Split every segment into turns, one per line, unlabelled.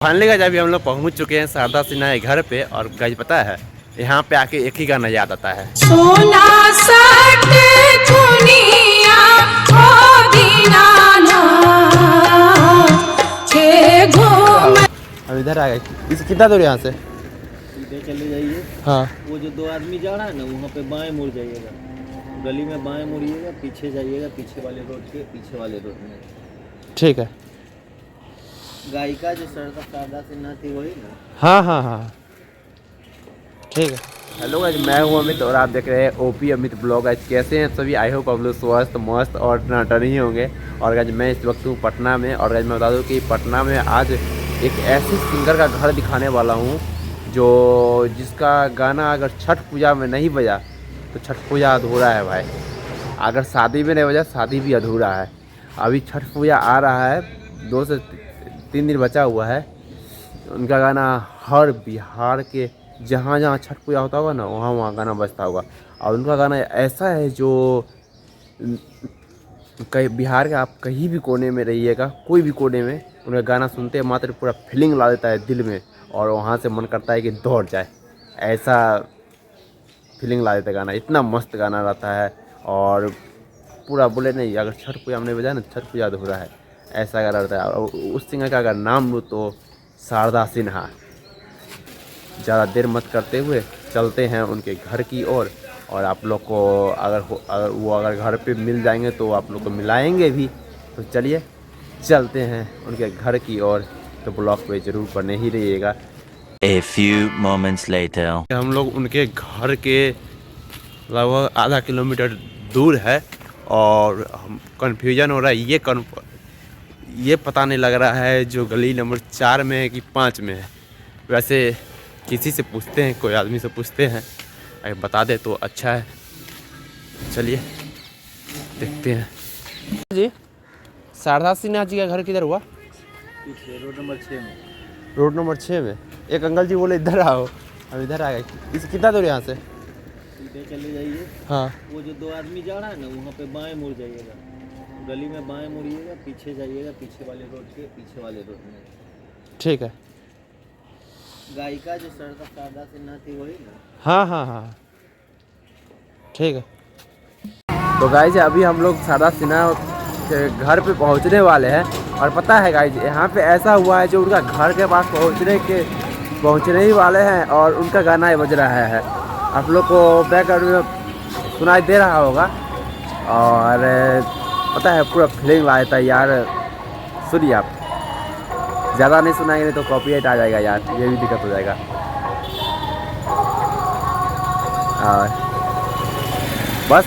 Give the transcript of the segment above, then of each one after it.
Finally guys अभी हम लोग पहुंच चुके हैं शारदा सिन्हा के घर पे। और गाइस पता है यहाँ पे आके एक ही गाना याद आता है,
सोना सट दुनिया हो दीनाना के घूम।
अब इधर आ गए। इस कितना दूर यहाँ से?
सीधे चले जाइए।
हाँ
वो जो दो आदमी जा रहा है ना, वहाँ पे बाएं मुड़ जाइएगा, गली में बाएं मुड़िएगा, पीछे जाइएगा, पीछे वाले रोड के पीछे वाले रोड में।
ठीक है।
गायिका जो शारदा सिन्हा थी वही ना?
हाँ हाँ हाँ ठीक है। हेलो गाइस, मैं हूँ अमित और आप देख रहे हैं ओपी अमित ब्लॉग। गाइस कैसे हैं सभी? आई होप आप लोग स्वस्थ मस्त और टनाटन ही होंगे। और गाइस मैं इस वक्त हूँ पटना में। और गाइस मैं बता दूँ कि पटना में आज एक ऐसे सिंगर का घर दिखाने वाला हूँ जिसका गाना अगर छठ पूजा में नहीं बजा तो छठ पूजा अधूरा है भाई। अगर शादी में नहीं बजा शादी भी अधूरा है। अभी छठ पूजा आ रहा है, 2 से 3 दिन बचा हुआ है। उनका गाना हर बिहार के जहाँ जहाँ छठ पूजा होता होगा ना, वहाँ वहाँ गाना बजता होगा। और उनका गाना ऐसा है जो कहीं बिहार के आप कहीं भी कोने में रहिएगा, कोई भी कोने में, उनका गाना सुनते हैं मात्र पूरा फीलिंग ला देता है दिल में। और वहाँ से मन करता है कि दौड़ जाए, ऐसा फीलिंग ला देता है गाना। इतना मस्त गाना रहता है। और पूरा बोले नहीं, अगर छठ पूजा में नहीं बजाए ना छठ पूजा अधूरा है, ऐसा गाना रहता है। और उस सिंगर का अगर नाम लूँ तो शारदा सिन्हा। ज़्यादा देर मत करते हुए चलते हैं उनके घर की ओर। और आप लोग को अगर घर पे मिल जाएंगे तो आप लोग को मिलाएंगे भी। तो चलिए चलते हैं उनके घर की ओर। तो ब्लॉग पे ज़रूर बने ही रहिएगा।
A few moments later.
हम लोग उनके घर के लगभग आधा किलोमीटर दूर है। और हम कन्फ्यूजन हो रहा है, ये पता नहीं लग रहा है जो गली नंबर 4 में है कि 5 में है। वैसे किसी से पूछते हैं, कोई आदमी से पूछते हैं, अगर बता दे तो अच्छा है। चलिए देखते हैं। जी शारदा सिन्हा जी का घर किधर हुआ?
पीछे रोड नंबर 6 में।
रोड नंबर 6 में। एक अंकल जी बोले इधर आओ, हम इधर आ गए। इस कितना दूर यहाँ से?
सीधे चले जाइए।
हाँ
वो जो दो आदमी जा रहा है ना, वहाँ पे बाएं मुड़ जाइएगा, गली में बाएं मुड़िएगा, पीछे जाइएगा, पीछे वाले रोड के पीछे वाले रोड में।
ठीक है।
गायिका जो शारदा सिन्हा थी वही ना?
हाँ हाँ हाँ ठीक है। तो गाइज अभी हम लोग शारदा सिन्हा के घर पे पहुंचने वाले हैं। और पता है गाइज यहाँ पे ऐसा हुआ है जो उनका घर के पास पहुंचने ही वाले हैं और उनका गाना ही बज रहा है। आप लोग को बैकग्राउंड में सुनाई दे रहा होगा। और पता है पूरा फीलिंग ला देता है यार। सुनिए आप, ज़्यादा नहीं सुनाएंगे नहीं तो कॉपीराइट आ जाएगा यार, ये भी दिक्कत हो जाएगा। और बस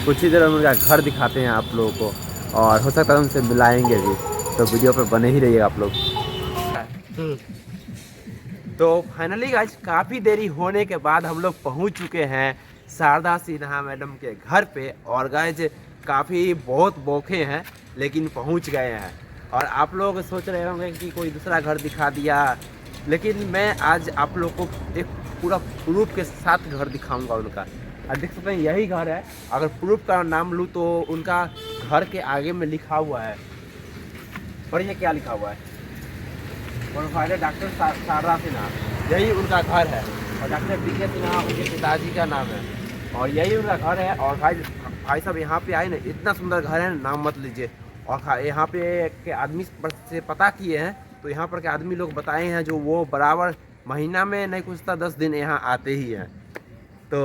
कुछ ही देर में उनका घर दिखाते हैं आप लोगों को। और हो सकता है उनसे मिलाएंगे भी। तो वीडियो पे बने ही रहिए आप लोग। तो फाइनली गाइस काफ़ी देरी होने के बाद हम लोग पहुंच चुके हैं शारदा सिन्हा मैडम के घर पे। और गाइस काफ़ी बहुत बौखे हैं लेकिन पहुंच गए हैं। और आप लोग सोच रहे होंगे कि कोई दूसरा घर दिखा दिया, लेकिन मैं आज आप लोग को एक पूरा प्रूफ के साथ घर दिखाऊंगा उनका। और देख सकते हैं यही घर है। अगर प्रूफ का नाम लूँ तो उनका घर के आगे में लिखा हुआ है, और ये क्या लिखा हुआ है? प्रोफाइलर डॉक्टर शारदा सिन्हा, यही उनका घर है। और डॉक्टर BK सिन्हा उनके पिताजी का नाम है और यही उनका घर है। और भाई साहब यहाँ पे आए ना, इतना सुंदर घर है, नाम मत लीजिए। और यहाँ पे के आदमी से पता किए हैं तो यहाँ पर के आदमी लोग बताए हैं जो वो बराबर महीना में नहीं कुछ 10 दिन यहाँ आते ही हैं। तो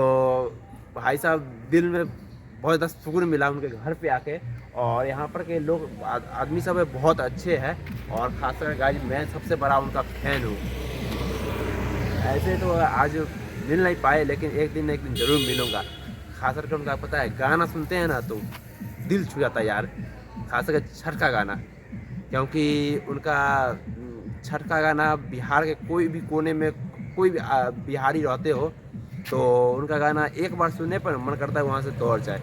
भाई साहब दिल में बहुत ज़्यादा सुकून मिला उनके घर पे आके। और यहाँ पर के लोग आदमी सब बहुत अच्छे हैं। और खासकर गाइस मैं सबसे बड़ा उनका फैन हूँ। ऐसे तो आज मिल नहीं पाए लेकिन एक दिन ज़रूर मिलूँगा। खासकर के उनका पता है गाना सुनते हैं ना तो दिल छू जाता है यार। खासकर छठ का गाना, क्योंकि उनका छठ का गाना बिहार के कोई भी कोने में कोई भी बिहारी रहते हो तो उनका गाना एक बार सुनने पर मन करता है वहाँ से दौड़ जाए।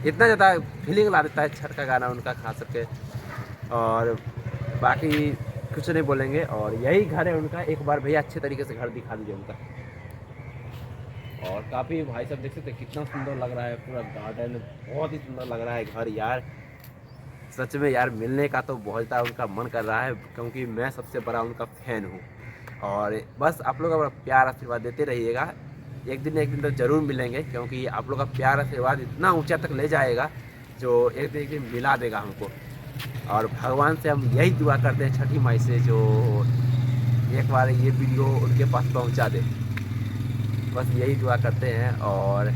इतना ज़्यादा फीलिंग ला देता है छठ का गाना उनका खास करके। और बाकी कुछ नहीं बोलेंगे। और यही घर है उनका। एक बार भैया अच्छे तरीके से घर दिखा दीजिए उनका। और काफ़ी भाई साहब देख सकते कितना सुंदर लग रहा है, पूरा गार्डन बहुत ही सुंदर लग रहा है घर यार। सच में यार मिलने का तो बहुत ज़्यादा उनका मन कर रहा है, क्योंकि मैं सबसे बड़ा उनका फ़ैन हूँ। और बस आप लोग अपना प्यार आशीर्वाद देते रहिएगा, एक दिन तो ज़रूर मिलेंगे, क्योंकि आप लोग का प्यार आशीर्वाद इतना ऊंचा तक ले जाएगा जो एक दिन मिला देगा हमको। और भगवान से हम यही दुआ करते हैं, छठी माई से, जो एक बार ये वीडियो उनके पास पहुंचा दे, बस यही दुआ करते हैं। और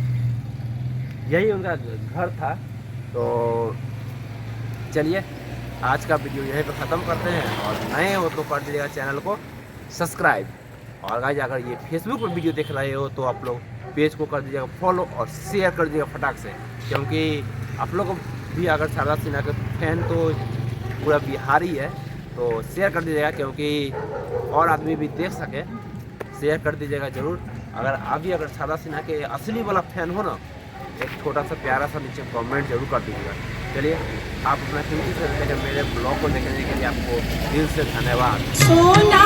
यही उनका घर था। तो चलिए आज का वीडियो यहीं पर ख़त्म करते हैं, और नए हो तो कर दीजिएगा चैनल को सब्सक्राइब। और गाइस अगर ये फेसबुक पर वीडियो देख रहे हो तो आप लोग पेज को कर दीजिएगा फॉलो और शेयर कर दीजिएगा फटाक से, क्योंकि आप लोग भी अगर शारदा सिन्हा के फैन तो पूरा बिहारी है, तो शेयर कर दीजिएगा, क्योंकि और आदमी भी देख सके। शेयर कर दीजिएगा ज़रूर। अगर शारदा सिन्हा के असली वाला फैन हो ना, एक छोटा सा प्यारा सा नीचे कमेंट जरूर कर दीजिएगा। चलिए आप अपना कीमती समय मेरे ब्लॉग को देखने के लिए आपको दिल से धन्यवाद।
सोना